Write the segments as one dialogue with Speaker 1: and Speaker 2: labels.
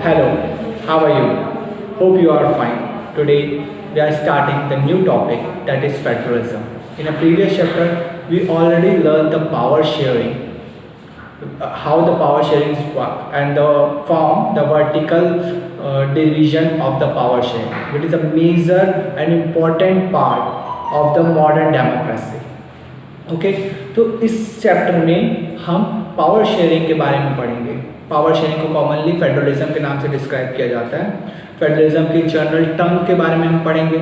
Speaker 1: Hello, how are you? Hope you are fine. Today we are starting the new topic, that is federalism. In a previous chapter, we already learned the power sharing, how the power sharing work, and the vertical division of the power sharing, which is a major and important part of the modern democracy. Okay तो इस chapter में हम power sharing के बारे में पढ़ेंगे। Power sharing को commonly federalism के नाम से डिस्क्राइब किया जाता है। फेडरलिज्म की जनरल टर्म के बारे में हम पढ़ेंगे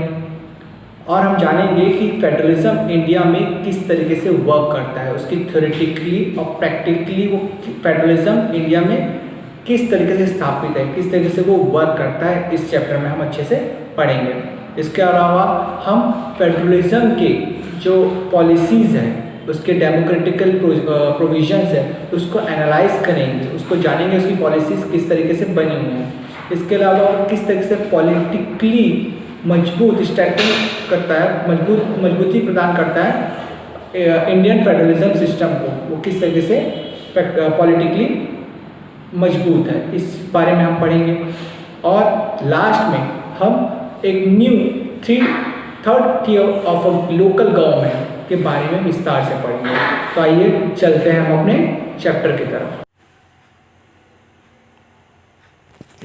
Speaker 1: और हम जानेंगे कि फेडरलिज्म इंडिया में किस तरीके से वर्क करता है, उसकी थ्योरेटिकली और प्रैक्टिकली वो फेडरलिज्म इंडिया में किस तरीके से स्थापित है, किस तरीके से वो वर्क करता है, इस चैप्टर में हम अच्छे से पढ़ेंगे। इसके अलावा हम फेडरलिज्म के जो पॉलिसीज़ हैं, उसके डेमोक्रेटिकल प्रोविजंस है, उसको एनालाइज करेंगे, उसको जानेंगे उसकी पॉलिसीज़ किस तरीके से बनी हुई हैं। इसके अलावा किस तरीके से पॉलिटिकली मजबूत स्ट्रेंथन करता है, मजबूती प्रदान करता है इंडियन फेडरलिज्म सिस्टम को, वो किस तरीके से पॉलिटिकली मजबूत है, इस बारे में हम पढ़ेंगे। और लास्ट में हम एक new third tier of a local government के बारे में विस्तार से पढ़ेंगे। तो आइए चलते हैं हम अपने चैप्टर की तरफ।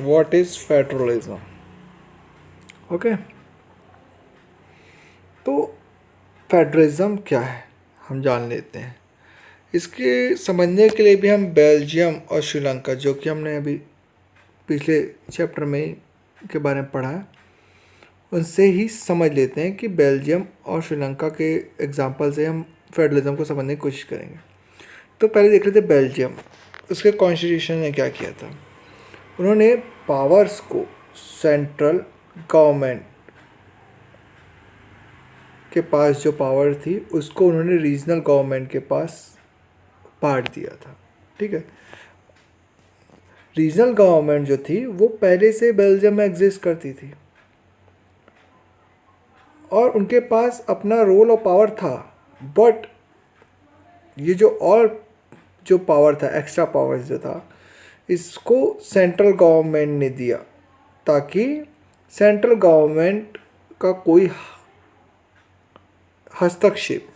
Speaker 2: What is federalism? ओके तो फेडरलिज्म क्या है हम जान लेते हैं। इसके समझने के लिए भी हम बेल्जियम और श्रीलंका, जो कि हमने अभी पिछले चैप्टर में के बारे में पढ़ा है, उनसे ही समझ लेते हैं कि बेल्जियम और श्रीलंका के एग्जाम्पल से हम फेडरलिज्म को समझने की कोशिश करेंगे। तो पहले देख लेते बेल्जियम। उसके कॉन्स्टिट्यूशन ने क्या किया था, उन्होंने पावर्स को सेंट्रल गवर्नमेंट के पास जो पावर थी उसको उन्होंने रीजनल गवर्नमेंट के पास बांट दिया था। ठीक है, रीजनल गवर्नमेंट जो थी वो पहले से बेल्जियम में एग्जिस्ट करती थी और उनके पास अपना रोल और पावर था, बट ये जो पावर था, एक्स्ट्रा पावर जो था, इसको सेंट्रल गवर्नमेंट ने दिया ताकि सेंट्रल गवर्नमेंट का कोई हस्तक्षेप,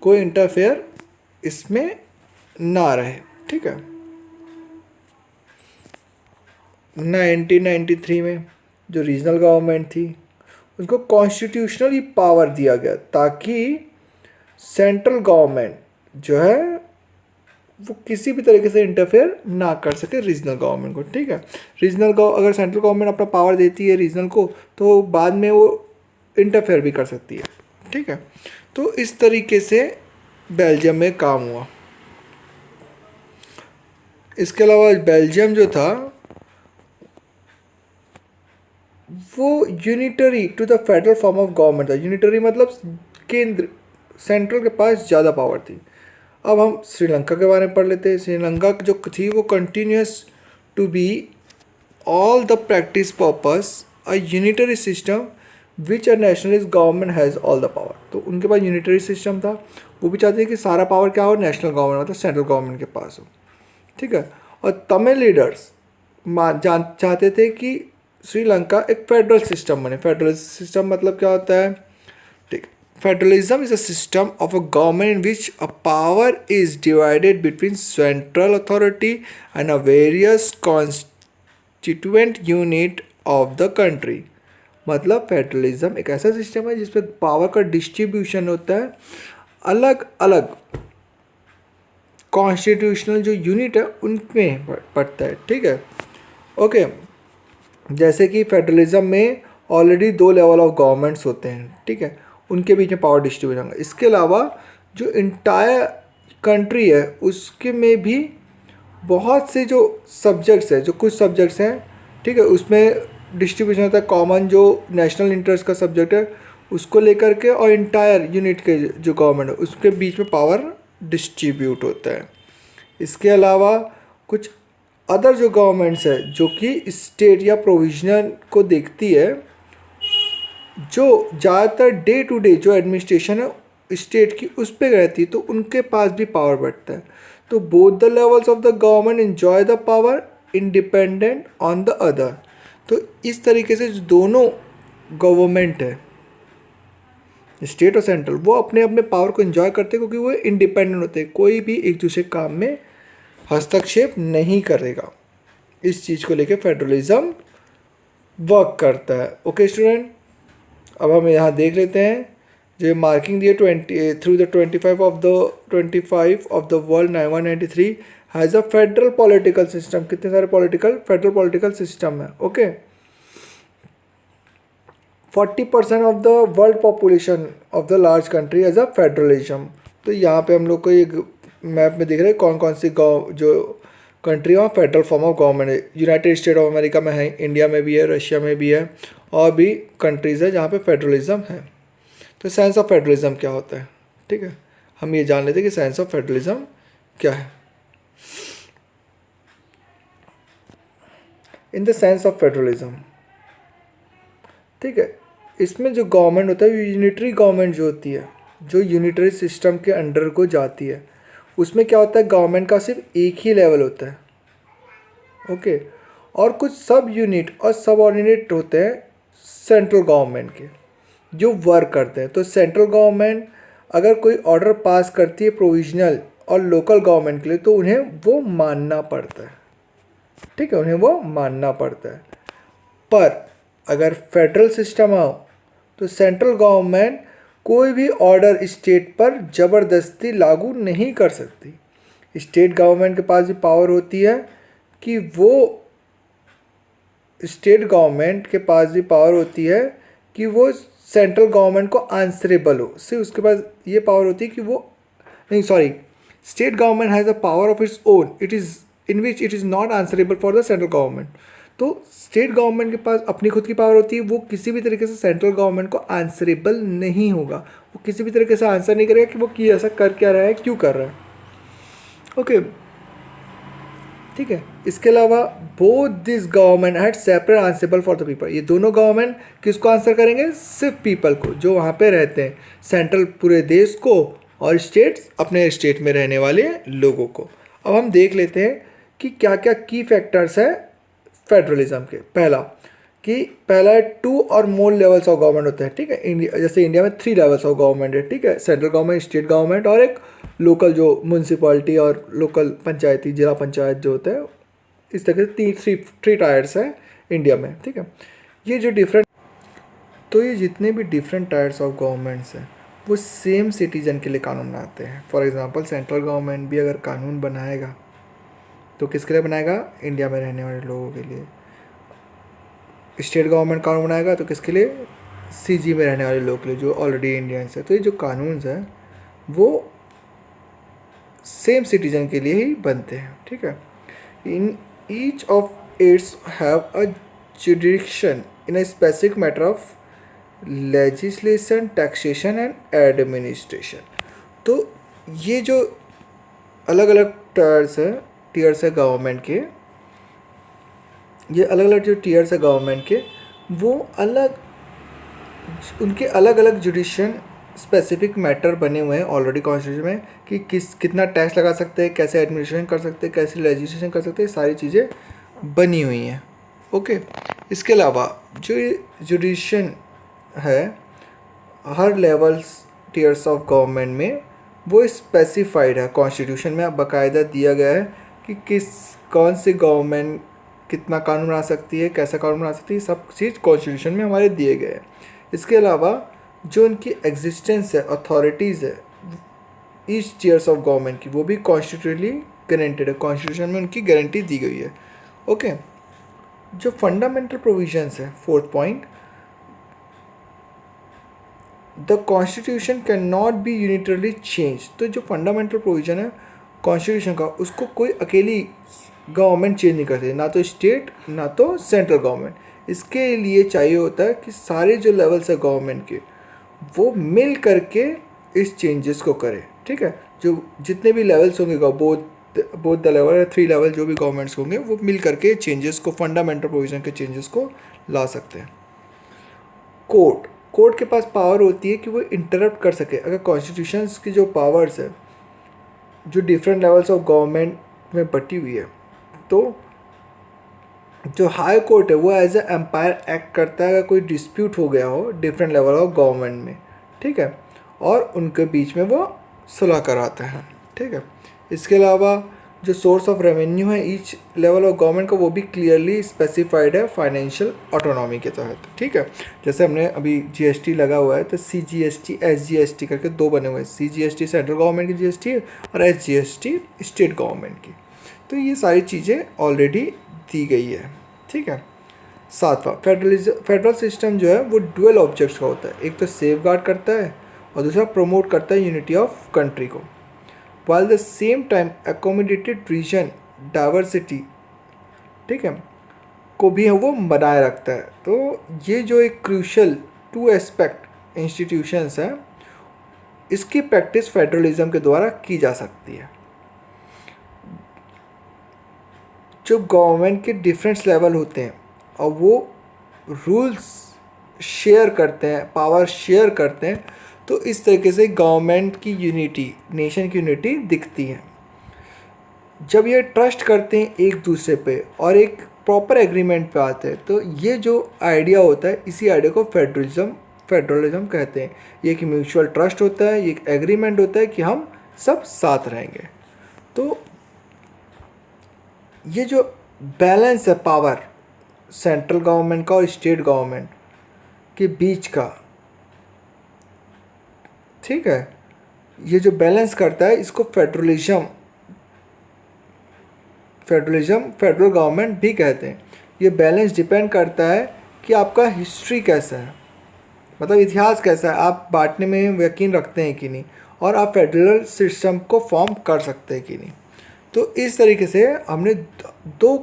Speaker 2: कोई इंटरफेयर इसमें ना रहे। ठीक है, 1993 में जो रीजनल गवर्नमेंट थी उनको कॉन्स्टिट्यूशनली पावर दिया गया ताकि सेंट्रल गवर्नमेंट जो है वो किसी भी तरीके से इंटरफेयर ना कर सके रीजनल गवर्नमेंट को। ठीक है, अगर सेंट्रल गवर्नमेंट अपना पावर देती है रीजनल को तो बाद में वो इंटरफेयर भी कर सकती है। ठीक है, तो इस तरीके से बेल्जियम में काम हुआ। इसके अलावा बेल्जियम जो था वो unitary to the federal form of government था। यूनिटरी मतलब केंद्र, सेंट्रल के पास ज़्यादा पावर थी। अब हम श्रीलंका के बारे में पढ़ लेते हैं। श्रीलंका जो थी वो continues to be all the practice purpose a unitary system which a nationalist government has all the power. तो उनके पास यूनिटरी सिस्टम था, वो भी चाहते हैं कि सारा पावर क्या हो, नेशनल गवर्नमेंट मतलब सेंट्रल गवर्नमेंट के पास हो। ठीक है, और तमिल लीडर्स चाहते थे कि श्रीलंका एक फेडरल सिस्टम बने। फेडरल सिस्टम मतलब क्या होता है, ठीक, federalism is a system of a government in which a power is divided between central authority and a various constituent unit of the country. मतलब फेडरलिज्म एक ऐसा सिस्टम है जिसमें पावर का डिस्ट्रीब्यूशन होता है अलग अलग कॉन्स्टिट्यूशनल जो यूनिट है उनमें पड़ता है। ठीक है, ओके, जैसे कि फेडरलिज्म में ऑलरेडी 2 लेवल ऑफ गवर्नमेंट्स होते हैं। ठीक है, उनके बीच में पावर डिस्ट्रीब्यूशन होगा। इसके अलावा जो इंटायर कंट्री है उसके में भी बहुत से जो सब्जेक्ट्स हैं, जो कुछ सब्जेक्ट्स हैं, ठीक है, उसमें डिस्ट्रीब्यूशन होता है। कॉमन जो नेशनल इंटरेस्ट का सब्जेक्ट है उसको लेकर के और इंटायर यूनिट के जो गवर्नमेंट है उसके बीच में पावर डिस्ट्रीब्यूट होता है। इसके अलावा कुछ अदर जो गवर्नमेंट्स है जो कि स्टेट या प्रोविजनल को देखती है, जो ज़्यादातर डे टू डे जो एडमिनिस्ट्रेशन है स्टेट की उस पर रहती है, तो उनके पास भी पावर बढ़ता है। तो both the levels of the government enjoy the power independent on the other. तो इस तरीके से जो दोनों गवर्नमेंट है, स्टेट और सेंट्रल, वो अपने अपने पावर को एंजॉय करते हैं, क्योंकि वो इंडिपेंडेंट होते हैं, कोई भी एक दूसरे काम में हस्तक्षेप नहीं करेगा। इस चीज़ को लेके फेडरलिज्म वर्क करता है। ओके स्टूडेंट, अब हम यहाँ देख लेते हैं जो मार्किंग दिए 20 through the 25 of the world 9193 has a federal political system. कितने सारे फेडरल पॉलिटिकल सिस्टम है। Okay, 40% of the world population of the large country as a federalism. तो यहाँ पे हम लोग को एक मैप में दिख रहा है कौन कौन सी जो कंट्री वहाँ फेडरल फॉर्म ऑफ गवर्नमेंट है। यूनाइटेड स्टेट ऑफ अमेरिका में है, इंडिया में भी है, रशिया में भी है, और भी कंट्रीज़ है जहाँ पे फेडरलिज्म है। तो साइंस ऑफ फेडरलिज्म क्या होता है, ठीक है, हम ये जान लेते हैं कि साइंस ऑफ फेडरलिज्म क्या है। In the sense of federalism, ठीक है, इसमें जो गवर्नमेंट होता है, यूनिटरी गवर्नमेंट जो होती है, जो यूनिटरी सिस्टम के अंडर को जाती है, उसमें क्या होता है, गवर्नमेंट का सिर्फ एक ही लेवल होता है। ओके, और कुछ सब यूनिट और सब ऑर्डिनेट होते हैं सेंट्रल गवर्नमेंट के, जो वर्क करते हैं। तो सेंट्रल गवर्नमेंट अगर कोई ऑर्डर पास करती है प्रोविजनल और लोकल गवर्नमेंट के लिए, तो उन्हें वो मानना पड़ता है, ठीक है, उन्हें वो मानना पड़ता है। पर अगर फेडरल सिस्टम आओ तो सेंट्रल गवर्नमेंट कोई भी ऑर्डर स्टेट पर ज़बरदस्ती लागू नहीं कर सकती। स्टेट गवर्नमेंट के पास भी पावर होती है कि वो सेंट्रल गवर्नमेंट को आंसरेबल हो। सिर्फ उसके पास ये पावर होती है कि वो state government has a power of its own in which it is not answerable for the central government. तो स्टेट गवर्नमेंट के पास अपनी खुद की पावर होती है, वो किसी भी तरीके से सेंट्रल गवर्नमेंट को आंसरेबल नहीं होगा, वो किसी भी तरीके से आंसर नहीं करेगा कि वो की ऐसा कर क्या रहा है, क्यों कर रहा है। ओके, ठीक है। इसके अलावा both this government had separate answerable for the people. ये दोनों गवर्नमेंट किसको आंसर करेंगे, सिर्फ पीपल को, जो वहाँ पे रहते हैं। सेंट्रल पूरे देश को और स्टेट्स अपने स्टेट में रहने वाले लोगों को। अब हम देख लेते हैं कि क्या क्या की फैक्टर्स है फेडरलिज्म के। पहला है 2 और मोर लेवल्स ऑफ गवर्नमेंट होते हैं, ठीक है। जैसे इंडिया में 3 लेवल्स ऑफ गवर्नमेंट है, ठीक है, सेंट्रल गवर्नमेंट, स्टेट गवर्नमेंट और एक लोकल जो म्यूनसिपैलिटी और लोकल पंचायती जिला पंचायत जो होता है। इस तरह से थ्री टायर्स हैं इंडिया में, ठीक है। ये जितने भी डिफरेंट टायर्स ऑफ गवर्नमेंट्स हैं वो सेम सिटीजन के लिए कानून बनाते हैं। फॉर एग्जांपल सेंट्रल गवर्नमेंट भी अगर कानून बनाएगा तो किसके लिए बनाएगा, इंडिया में रहने वाले लोगों के लिए। स्टेट गवर्नमेंट कानून बनाएगा तो किसके लिए, सीजी में रहने वाले लोगों के लिए जो ऑलरेडी इंडियंस है। तो ये जो कानून है वो सेम सिटीजन के लिए ही बनते हैं, ठीक है। In each of its have a जुडिक्शन in a specific matter of legislation, taxation and administration. तो ये जो अलग अलग टीयर्स है गवर्नमेंट के, ये अलग अलग जो टीयर्स है गवर्नमेंट के, वो उनके अलग अलग जुडिशन स्पेसिफिक मैटर बने हुए हैं ऑलरेडी कॉन्स्टिट्यूशन में कि कितना टैक्स लगा सकते हैं, कैसे एडमिनिस्ट्रेशन कर सकते हैं, कैसे लेजिस्लेशन कर सकते हैं, सारी चीज़ें बनी हुई हैं। ओके, इसके अलावा जो जुडिशन है हर लेवल्स टीयर्स ऑफ गवर्नमेंट में वो स्पेसिफाइड है कॉन्स्टिट्यूशन में, बाकायदा दिया गया है कि कौन सी गवर्नमेंट कितना कानून बना सकती है, कैसा कानून बना सकती है, सब चीज़ कॉन्स्टिट्यूशन में हमारे दिए गए हैं। इसके अलावा जो उनकी एग्जिस्टेंस है, अथॉरिटीज़ है ईच टीयर्स ऑफ गवर्नमेंट की, वो भी कॉन्स्टिट्यूशनली गारंटेड है, कॉन्स्टिट्यूशन में उनकी गारंटी दी गई है। ओके, जो फंडामेंटल प्रोविजंस है, 4th point, the constitution can not be unitarily change. तो जो फंडामेंटल प्रोविजन है कॉन्स्टिट्यूशन का, उसको कोई अकेली गवर्नमेंट चेंज नहीं कर सकती, ना तो स्टेट ना तो सेंट्रल गवर्नमेंट। इसके लिए चाहिए होता है कि सारे जो लेवल्स है गवर्नमेंट के वो मिल करके इस चेंजेस को करें, ठीक है। जो जितने भी लेवल्स होंगे बोथ द लेवल 3 लेवल जो भी गवर्नमेंट्स होंगे वो मिल करके चेंजेस को, फंडामेंटल प्रोविजन के चेंजेस को ला सकते हैं। कोर्ट के पास पावर होती है कि वो इंटरप्ट कर सके। अगर कॉन्स्टिट्यूशंस की जो पावर्स है जो डिफरेंट लेवल्स ऑफ गवर्नमेंट में बटी हुई है, तो जो हाई कोर्ट है वो एज ए एम्पायर एक्ट करता है अगर कोई डिस्प्यूट हो गया हो डिफरेंट लेवल ऑफ गवर्नमेंट में, ठीक है, और उनके बीच में वो सुलह कराते हैं, ठीक है। इसके अलावा जो सोर्स ऑफ रेवेन्यू है ईच लेवल ऑफ गवर्नमेंट का वो भी क्लियरली स्पेसिफाइड है फाइनेंशियल ऑटोनॉमी के तहत, ठीक है। जैसे हमने अभी जीएसटी लगा हुआ है तो CGST SGST करके दो बने हुए हैं, CGST सेंट्रल गवर्नमेंट की GST और SGST स्टेट गवर्नमेंट की। तो ये सारी चीज़ें ऑलरेडी दी गई है, ठीक है। सातवां, फेडरल सिस्टम जो है वो डुअल ऑब्जेक्ट्स का होता है, एक तो सेफ गार्ड करता है और दूसरा प्रमोट करता है यूनिटी ऑफ कंट्री को, while the same time accommodated region diversity, ठीक है, को भी वो बनाए रखता है। तो ये जो एक क्रूशल टू एस्पेक्ट इंस्टीट्यूशंस हैं इसकी प्रैक्टिस फेडरलिज्म के द्वारा की जा सकती है। जो गवर्नमेंट के डिफरेंट लेवल होते हैं और वो रूल्स शेयर करते हैं, पावर शेयर करते हैं, तो इस तरीके से गवर्नमेंट की यूनिटी, नेशन की यूनिटी दिखती है। जब ये ट्रस्ट करते हैं एक दूसरे पे और एक प्रॉपर एग्रीमेंट पे आते हैं तो ये जो आइडिया होता है इसी आइडिया को फेडरलिज्म कहते हैं। ये एक म्यूचुअल ट्रस्ट होता है, ये एक एग्रीमेंट होता है कि हम सब साथ रहेंगे। तो ये जो बैलेंस है पावर सेंट्रल गवर्नमेंट का और स्टेट गवर्नमेंट के बीच का, ठीक है, ये जो बैलेंस करता है इसको फेडरल गवर्नमेंट भी कहते हैं। ये बैलेंस डिपेंड करता है कि आपका हिस्ट्री कैसा है, मतलब इतिहास कैसा है, आप बांटने में यकीन रखते हैं कि नहीं, और आप फेडरल सिस्टम को फॉर्म कर सकते हैं कि नहीं। तो इस तरीके से हमने दो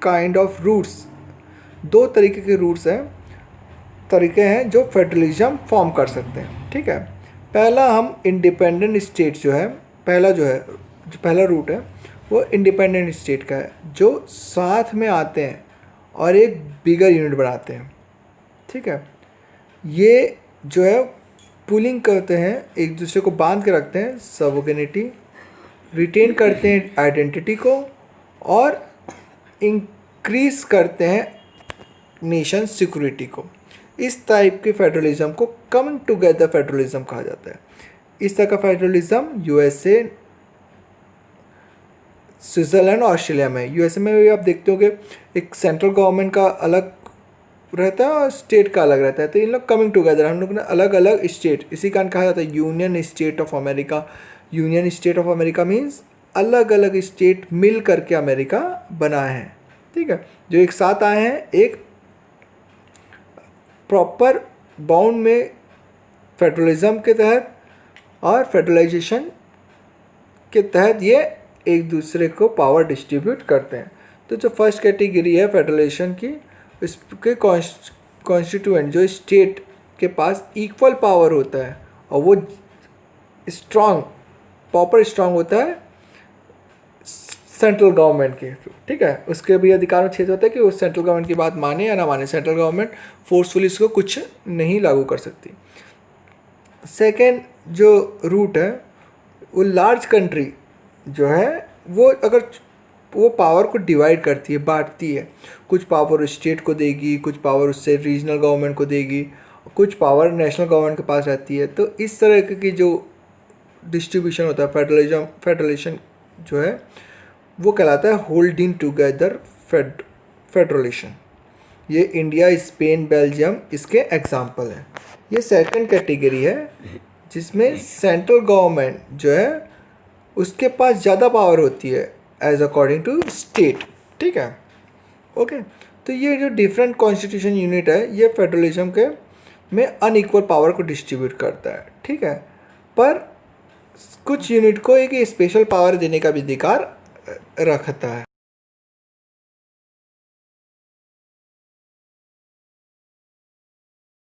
Speaker 2: काइंड ऑफ रूट्स, दो तरीके के रूट्स हैं, तरीके हैं जो फेडरलिज्म फॉर्म कर सकते हैं, ठीक है। पहला हम इंडिपेंडेंट स्टेट जो है, जो पहला रूट है वो इंडिपेंडेंट स्टेट का है, जो साथ में आते हैं और एक बिगर यूनिट बनाते हैं, ठीक है। ये जो है पुलिंग करते हैं, एक दूसरे को बांध के रखते हैं, सबोर्डिनेटी, रिटेन करते हैं आइडेंटिटी को और इंक्रीज करते हैं नेशन सिक्योरिटी को। इस टाइप के फेडरलिज्म को कमिंग टुगेदर फेडरलिज्म कहा जाता है। इस तरह का फेडरलिज्म USA, स्विट्ज़रलैंड और ऑस्ट्रेलिया में। USA में भी आप देखते हो कि एक सेंट्रल गवर्नमेंट का अलग रहता है और स्टेट का अलग रहता है, तो इन लोग कमिंग टुगेदर, हम लोग ने अलग अलग स्टेट, इसी कारण कहा जाता है union state of America. Union state of America means अलग अलग स्टेट मिल करके अमेरिका बना है, ठीक है, जो एक साथ आए हैं एक प्रॉपर बाउंड में फेडरलिज्म के तहत और फेडरलाइजेशन के तहत ये एक दूसरे को पावर डिस्ट्रीब्यूट करते हैं। तो जो फर्स्ट कैटेगरी है फेडरलेशन की, इसके कॉन्स्टिट्यूएंट जो स्टेट के पास इक्वल पावर होता है और वो प्रॉपर स्ट्रांग होता है सेंट्रल गवर्नमेंट के, ठीक है, उसके भी अधिकार में क्षेत्र होता है कि वो सेंट्रल गवर्नमेंट की बात माने या ना माने, सेंट्रल गवर्नमेंट फोर्सफुली इसको कुछ नहीं लागू कर सकती। सेकेंड जो रूट है वो लार्ज कंट्री जो है वो अगर वो पावर को डिवाइड करती है, बांटती है, कुछ पावर स्टेट को देगी, कुछ पावर उससे रीजनल गवर्नमेंट को देगी, कुछ पावर नेशनल गवर्नमेंट के पास रहती है। तो इस तरह की जो डिस्ट्रीब्यूशन होता है फेडरलेशन जो है वो कहलाता है होल्डिंग टुगेदर फेडरलेशन। ये इंडिया, स्पेन, बेल्जियम इसके एग्जाम्पल हैं। ये सेकंड कैटेगरी है जिसमें सेंट्रल गवर्नमेंट जो है उसके पास ज़्यादा पावर होती है एज अकॉर्डिंग टू स्टेट, ठीक है, ओके। तो ये जो डिफरेंट कॉन्स्टिट्यूशन यूनिट है ये फेडरलिज्म के में अनइक्वल पावर को डिस्ट्रीब्यूट करता है, ठीक है, पर कुछ यूनिट को एक स्पेशल पावर देने का भी अधिकार रखता है।